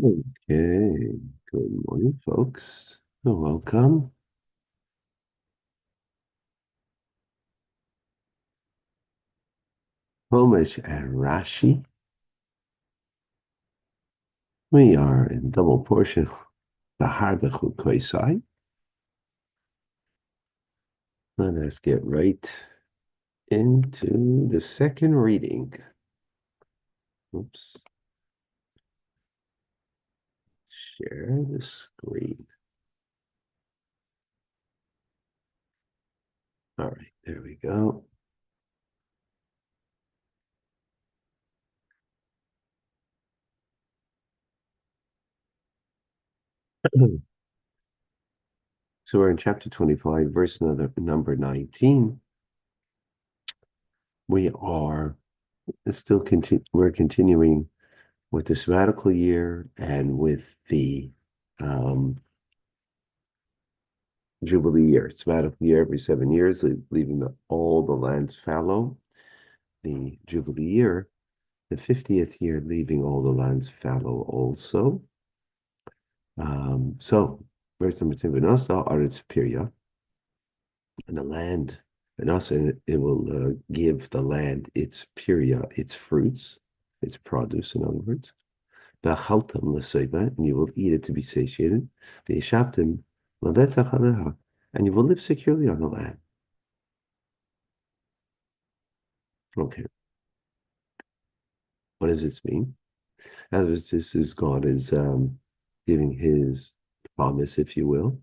Okay, good morning, folks. Welcome. Homesh and Rashi. We are in double portion Behar-Bechukotai. Let us get right into the second reading. Oops. Share the screen. All right, there we go. So we're in chapter 25, verse number 19. We are still we're continuing with the sabbatical year and with the Jubilee year. Sabbatical year every 7 years, leaving all the lands fallow. The Jubilee year, the 50th year, leaving all the lands fallow also. So, verse number 2, Vinasa Aretz Pirya, and the land, and also it will give the land its Pirya, its fruits, its produce, in other words. V'achaltam l'seiva, and you will eat it to be satiated. V'yishavtim levetach aleha, and you will live securely on the land. Okay. What does this mean? In other words, this is God is giving his promise, if you will.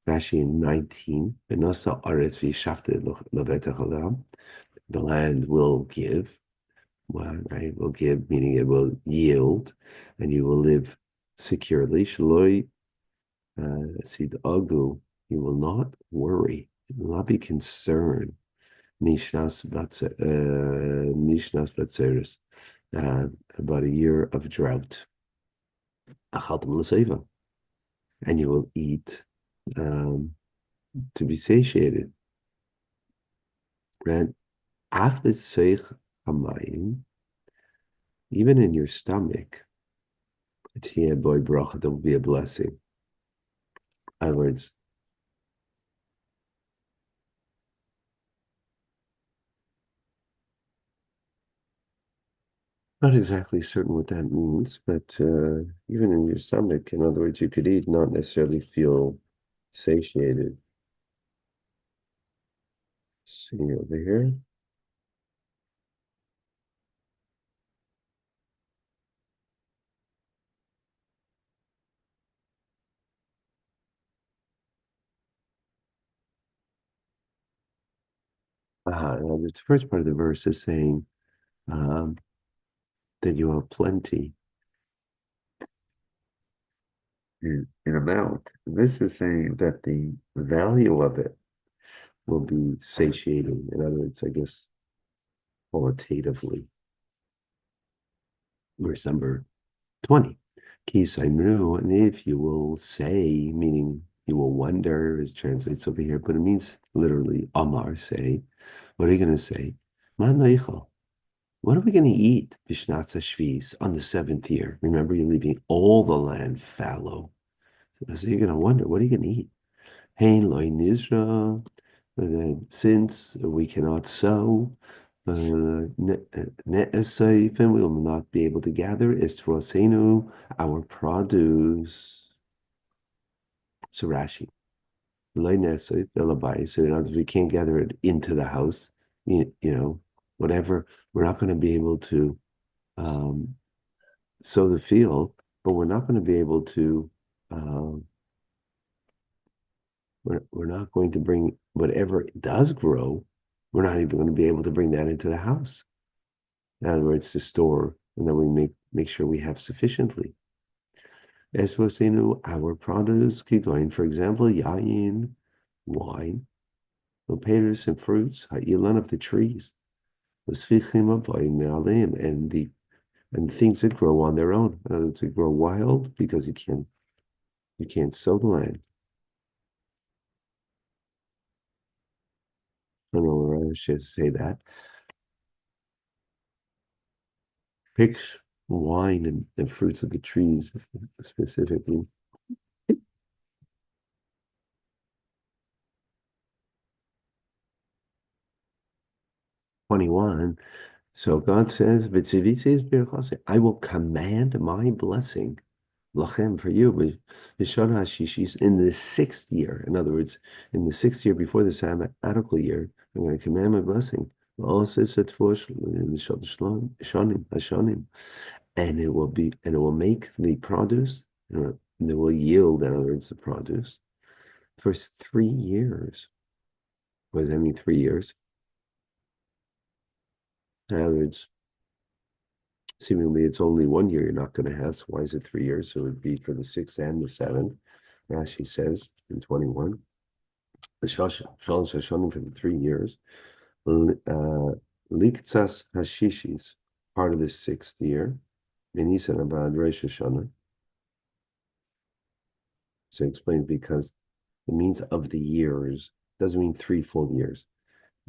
Rashi in 19, Benasa aretz v'yishavtim levetach aleha, the land will give, well, right? Will give, meaning it will yield, and you will live securely. Shaloi, see the agu, you will not worry, you will not be concerned. Mishnas Batzeris, about a year of drought. Achaltam l'seiva, and you will eat to be satiated. And after seich hamayim, even in your stomach, boy bracha, there will be a blessing. In other words, not exactly certain what that means, but even in your stomach, in other words, you could eat, not necessarily feel satiated. See over here. Now the first part of the verse is saying um, that you have plenty in amount. This is saying that the value of it will be satiating. In other words, I guess qualitatively. Verse number 20. Kisaimru, and if you will say, meaning you will wonder, is translates over here, but it means literally Amar, say. What are you going to say? Man noichel. What are we going to eat, Bishnatza Shvis, on the seventh year? Remember, you're leaving all the land fallow. So you're going to wonder, what are you going to eat? Hein loy nizra, since we cannot sow, and we will not be able to gather estrosenu, our produce. So Rashi, loy nesay, so in other words, we can't gather it into the house, whatever. We're not going to be able to sow the field, but we're not going to be able to um, we're not going to bring whatever does grow, we're not even going to be able to bring that into the house. In other words, to store, and then we make sure we have sufficiently. As was our produce, kigoin, for example, yayin, wine, potatoes and fruits, ha'ilan of the trees, was and things that grow on their own. In other words, they grow wild because you can't sow the land. I don't know where I should say that. wine and fruits of the trees specifically. 21. So God says, "V'tzivi says, I will command my blessing, lachem, for you, b'shana hashishis, in the sixth year." In other words, in the sixth year before the sabbatical year, I'm going to command my blessing. Also, and it will make the produce, and it will yield, in other words, the produce for 3 years. What does that mean, 3 years? In other words, seemingly it's only 1 year you're not going to have. So why is it 3 years? So it would be for the sixth and the seventh. Rashi says in 21, the Shalosh Hashanim for the 3 years. Liktsas Hashishis, part of the sixth year. Menisan Abad Rosh Hashanah. So explained because it means of the years, doesn't mean 3 full years.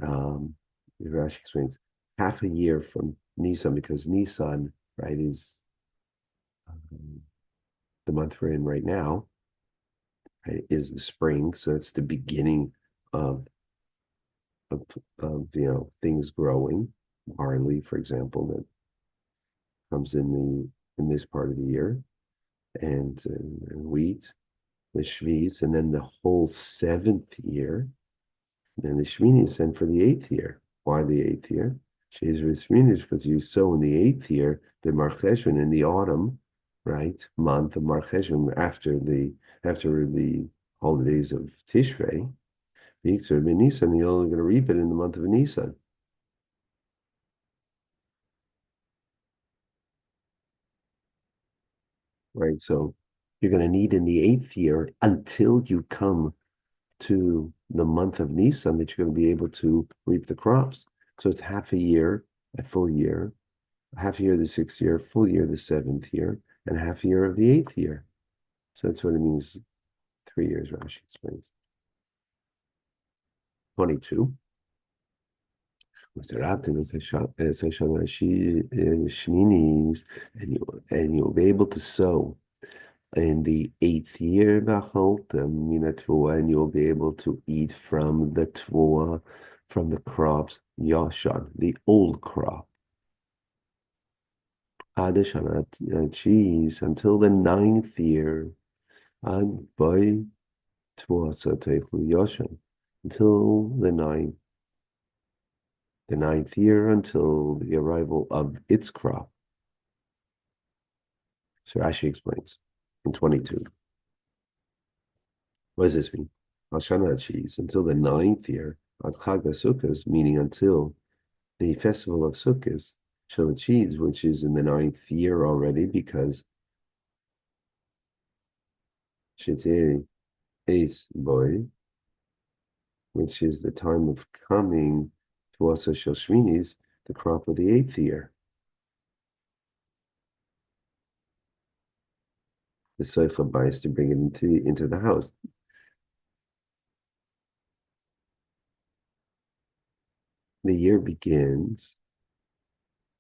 Rashi explains half a year from Nisan, because Nisan, right, is the month we're in right now, right, is the spring. So that's the beginning of, of, of things growing. Barley, for example, that comes in this part of the year, and wheat, the shviz, and then the whole seventh year. Then the Shmini is sent for the eighth year. Why the eighth year? She's Shmini because you sow in the eighth year, the Mar Cheshvan, in the autumn, right, month of Mar Cheshvan, after the holidays of Tishrei. Yitzhak ben Nisan, you're only going to reap it in the month of Nisan. Right, so you're going to need in the eighth year until you come to the month of Nisan that you're going to be able to reap the crops. So it's half a year, a full year, half a year of the sixth year, full year of the seventh year, and half a year of the eighth year. So that's what it means, 3 years, Rashi explains. 22. And you'll be able to sow in the eighth year, and you'll be able to eat from the tvua, from the crops, yashan, the old crop. Cheese until the ninth year, by yashan, until the ninth year, until the arrival of its crop. So Rashi explains in 22. What does this mean? Al cheese until the ninth year, Ad Chag Sukkos, meaning until the festival of Sukkot, Shal cheese, which is in the ninth year already, because Shetei Ace Boy, which is the time of coming to Asa Shel Shminis, the crop of the eighth year. The Seicha buys to bring it into the house. The year begins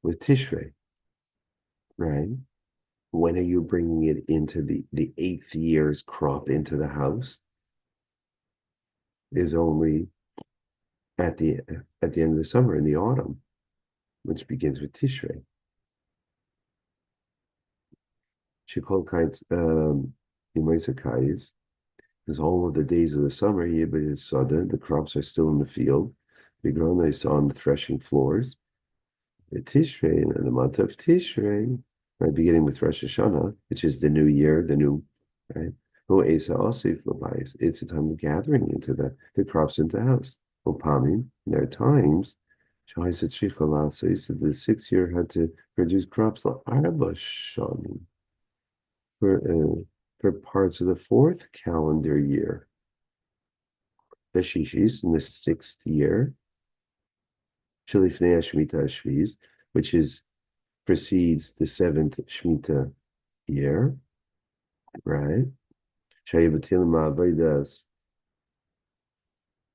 with Tishrei, right? When are you bringing it into the eighth year's crop into the house? Is only at the end of the summer, in the autumn, which begins with Tishrei. Shikol kites, because all of the days of the summer, the crops are still in the field. They saw on the threshing floors. Tishrei, in the month of Tishrei, right, beginning with Rosh Hashanah, which is the new year, right? It's a time of gathering into the crops into the house. There are times, the 6th year had to produce crops for parts of the 4th calendar year. The Shishis in the 6th year, which precedes the 7th Shemitah year, right?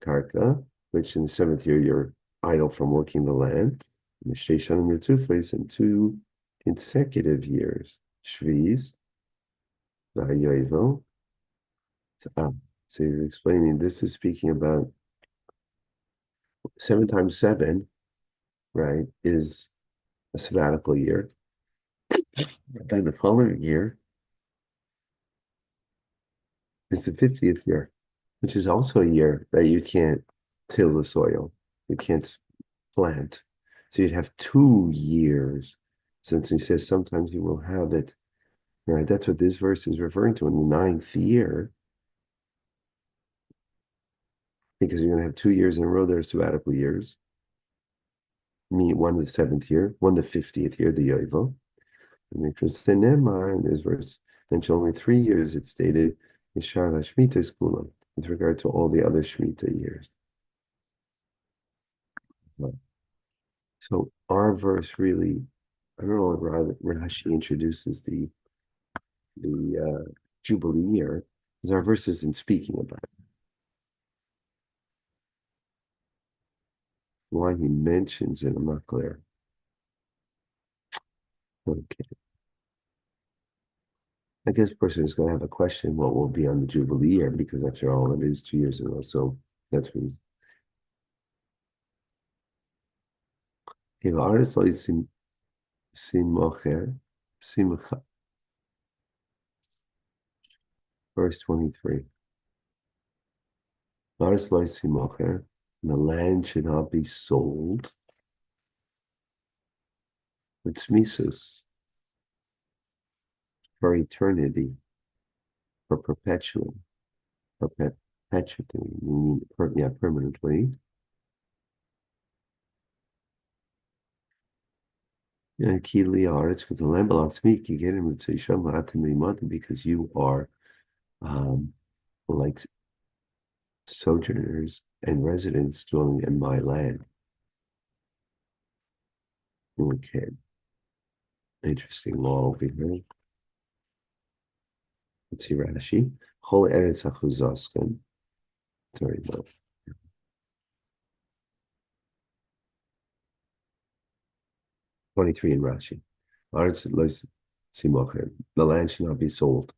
Karka, which in the 7th year you're idle from working the land. And 2 consecutive years. Shviz, Vayovel. Ah, so he's explaining this is speaking about 7 times 7, right, is a sabbatical year. Then the following year is the 50th year, which is also a year that you can't till the soil. You can't plant. So you'd have 2 years. Since he says sometimes you will have it, right? That's what this verse is referring to in the ninth year, because you're going to have 2 years in a row that are sabbatical years. One the seventh year, one the 50th year, the Yovel. And because the Nemar in this verse mentioned only 3 years, it stated Yishar Shemitah Kulam with regard to all the other Shemitah years. So our verse really, I don't know if Rashi introduces the Jubilee year, because our verse isn't speaking about it. Why he mentions it, I'm not clear. Okay. I guess a person is going to have a question, what will be on the Jubilee year, because after all, it is 2 years in a row. So that's what he's. Okay, the artist like Simcha, verse 23. Artist like Simcha, the land should not be sold. It's misus for eternity, for perpetual, perpetually, meaning permanently. And key arts with the land belongs to me. You get him with Seisham because you are like sojourners and residents dwelling in my land. Okay. Interesting law over here. Let's see Rashi. Chol Eretz Achuzaskan. Sorry, no. 23 in Rashi. The land should not be sold.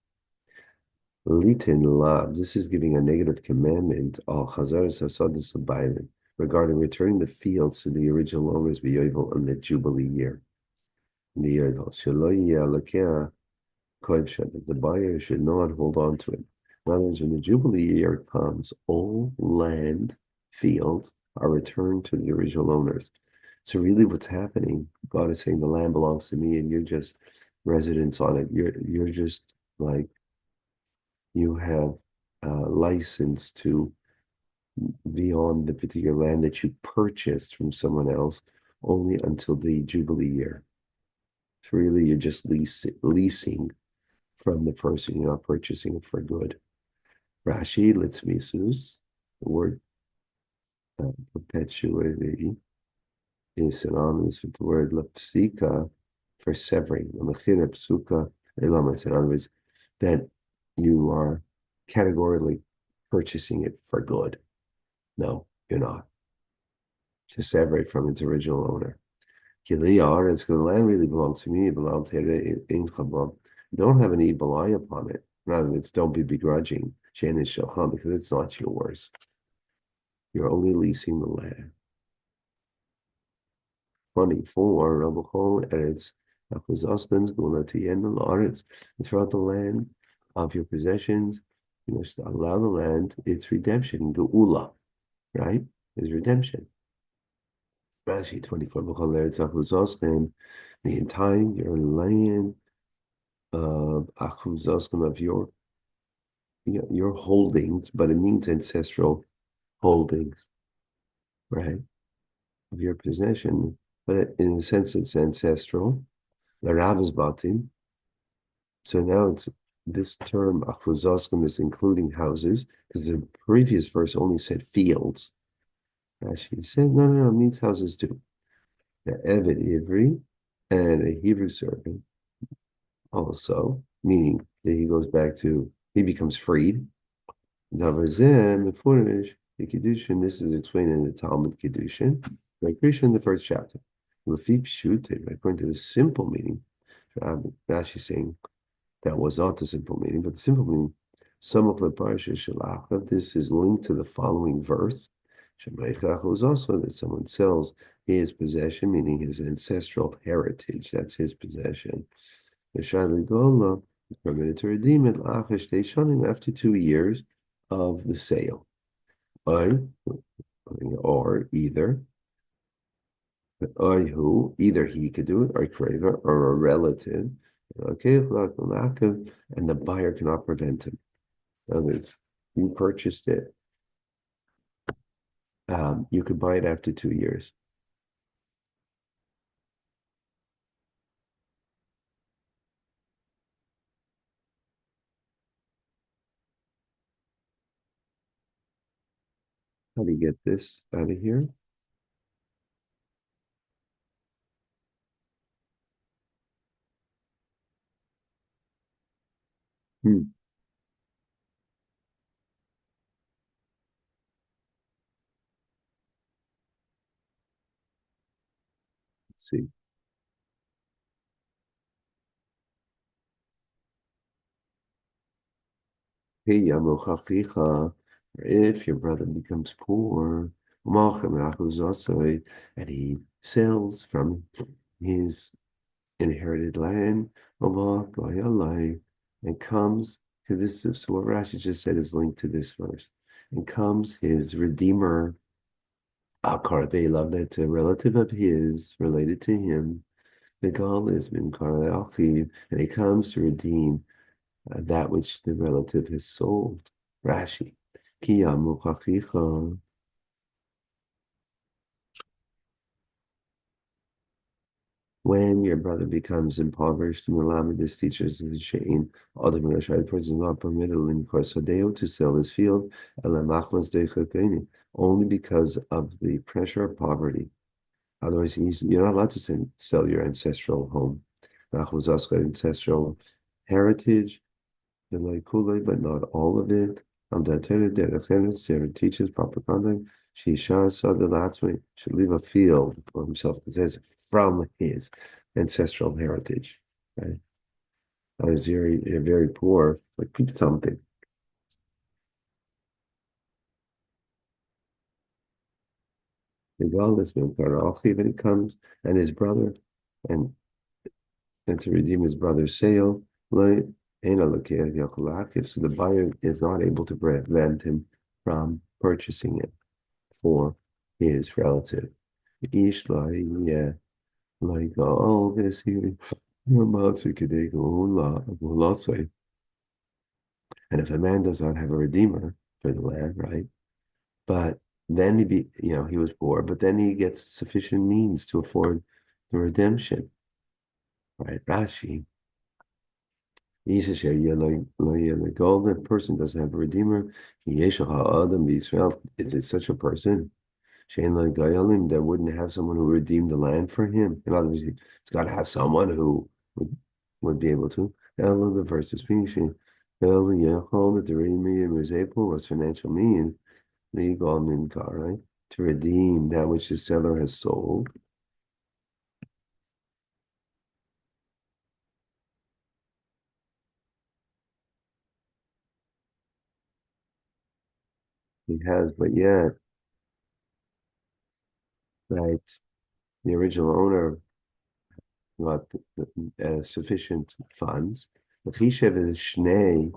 Litin lav. This is giving a negative commandment al chazaras hasadus abaylim regarding returning the fields to the original owners b'yovel on the Jubilee year. The yovel shelo yalakeh that the buyer should not hold on to it. In other words, when the Jubilee year comes, all land, fields are returned to the original owners. So really what's happening, God is saying the land belongs to me and you're just residents on it. You're just like, you have license to be on the particular land that you purchased from someone else only until the Jubilee year. So really you're just leasing from the person, you're not purchasing it for good. Rashi, litzmisus, the word perpetuity is synonymous with the word lepsika for severing. In other words, that you are categorically purchasing it for good. No, you're not. To separate from its original owner. Because the land really belongs to me, don't have any belay upon it. In other words, don't be begrudging, because it's not yours. You're only leasing the land. 24, throughout the land of your possessions, you must allow the land its redemption, geula, right? Is redemption. Rashi 24, the entire land of achuzoskim of your holdings, but it means ancestral holdings, right? Of your possession, but in a sense it's ancestral. The Rabbis batim. So now it's this term achuzoskim is including houses because the previous verse only said fields. Rashi said no, it means houses too. The Eved Ivri and a Hebrew servant also, meaning that he becomes freed. Davazem Mefurish the Kiddushin. This is explained in the Talmud Kiddushin, like Krishna in the first chapter. Lafip Shute, according to the simple meaning, Rashi's saying that was not the simple meaning, but the simple meaning, some of the parsha shalach. This is linked to the following verse. Shemeichach was also that someone sells his possession, meaning his ancestral heritage. That's his possession. The Shai Gola is permitted to redeem it after 2 years of the sale. Or either he could do it, or Kraver, or a relative, okay, and the buyer cannot prevent him. In other words, you purchased it, you could buy it after 2 years. How do you get this out of here? Hmm. Let's see. Hey, if your brother becomes poor, and he sells from his inherited land, and comes, because this is so what Rashi just said is linked to this verse, and comes his redeemer, Akar, they love that a relative of his related to him, the Gal is min and he comes to redeem that which the relative has sold. Rashi. When your brother becomes impoverished, Muhammad, this teaches the Shein, other than the person is not permitted in Korsadeo to sell his field, only because of the pressure of poverty. Otherwise, you're not allowed to sell your ancestral home. Ancestral heritage, but not all of it. Sarah teaches proper conduct. She saw the last way should leave a field for himself. It says from his ancestral heritage. Right? I was very poor, like keep something. Regardless, when he comes and his brother, and to redeem his brother's sale, so the buyer is not able to prevent him from purchasing it for his relative. Ish yeah, like oh, this here, and if a man does not have a redeemer for the land, right? But then he was poor, but then he gets sufficient means to afford the redemption, right? Rashi. The golden person doesn't have a redeemer. Is it such a person? Shane like Gayalim that wouldn't have someone who redeemed the land for him. In other words, it's got to have someone who would be able to. Ella, the verse is speaking. Ella Yechol, that the redeemer was able was financial means, legal minkar, right? To redeem that which the seller has sold. He has, but yet, right, the original owner got sufficient funds. The Chishev is Shnei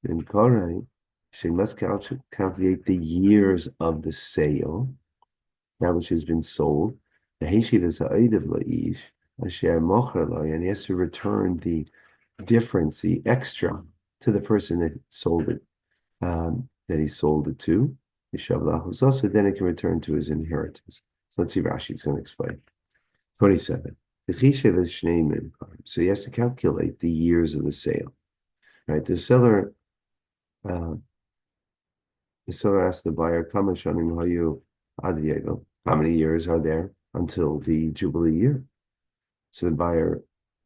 and Korai. She must calculate the years of the sale, that which has been sold. The Heshiv is Ha'edav La'ish, Asher Mocher Lai, and he has to return the difference, the extra, to the person that sold it, that he sold it to. Also, then it can return to his inheritance. So let's see, Rashi's going to explain. 27. The Chishev is Shnei Mimkar. So he has to calculate the years of the sale. Right? Uh, the seller asks the buyer, "Kama shanim hayu ad Yovel?" How many years are there until the Jubilee year? So the buyer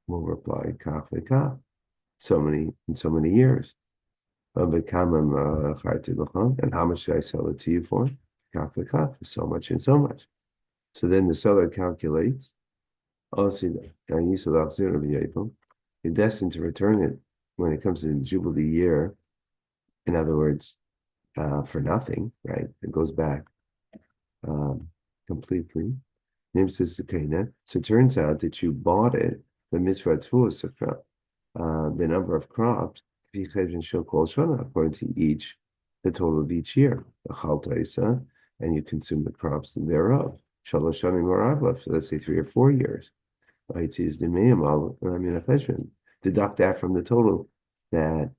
will reply, "Kach v'kach," so many in so many years. And how much should I sell it to you for? Kach v'kach, so much and so much. So then the seller calculates. Oh, see, you're destined to return it when it comes to the Jubilee year. In other words, for nothing, right? It goes back completely. So it turns out that you bought it, the mitzvah the number of crops, according to the total of each year, and you consume the crops thereof. So let's say 3 or 4 years. Deduct that from the total that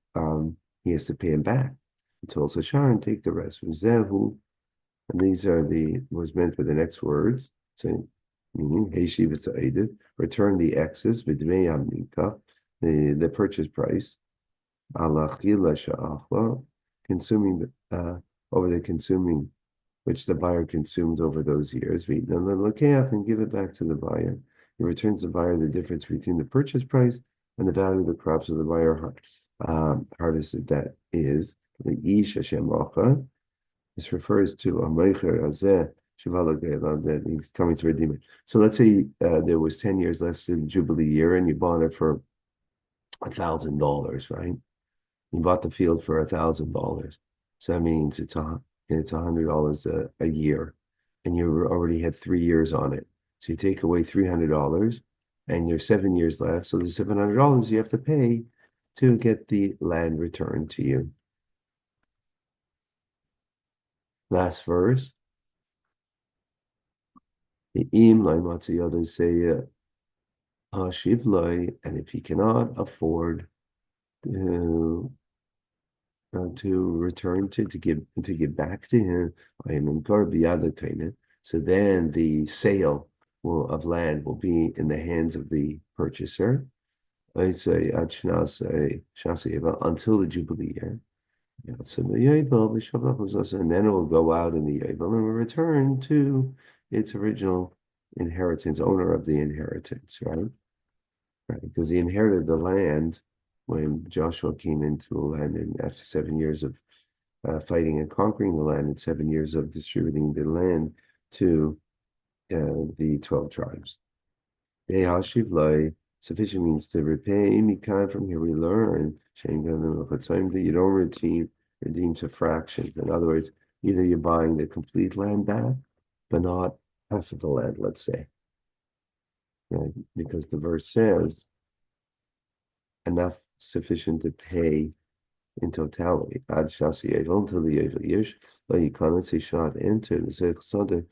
he has to pay him back. Until Sashar and take the rest. And these are was meant for the next words. So meaning return the excess, the purchase price, consuming over the consuming, which the buyer consumed over those years, and give it back to the buyer. He returns the buyer the difference between the purchase price and the value of the crops of the buyer harvested. That is the Ish Hashem Racha. This refers to a Meicher Azeh that he's coming to redeem it. So let's say there was 10 years less in Jubilee year and you bought it for $1,000, right? You bought the field for $1,000. So that means it's $100 a year, and you already had 3 years on it. So you take away $300, and you're 7 years left. So the $700 you have to pay to get the land returned to you. Last verse. The others say, and if he cannot afford to return to give back to him, so then the sale of land will be in the hands of the purchaser. I say until the Jubilee year. And then it will go out in the Yovel and will return to its original inheritance, owner of the inheritance, right? Right, because he inherited the land when Joshua came into the land, and after 7 years of fighting and conquering the land, and 7 years of distributing the land to the 12 tribes. Sufficient means to repay. From here we learn that you don't redeem to fractions. In other words, either you're buying the complete land back, but not half of the land, let's say. Right? Because the verse says enough sufficient to pay in totality. Ad shasi yevon to the yevel yish, but you can't say shot enter the seder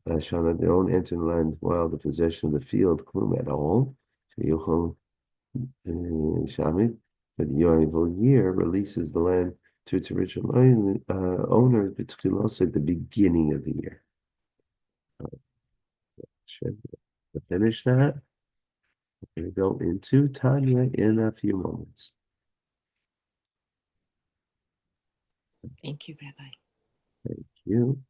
shana. They don't enter the land while the possession of the field klum at all. So yochel shamit, but the yevel year releases the land to its original owner. B'tchilos at the beginning of the year. To finish that, we're going to go into Tanya in a few moments. Thank you, Rabbi. Thank you.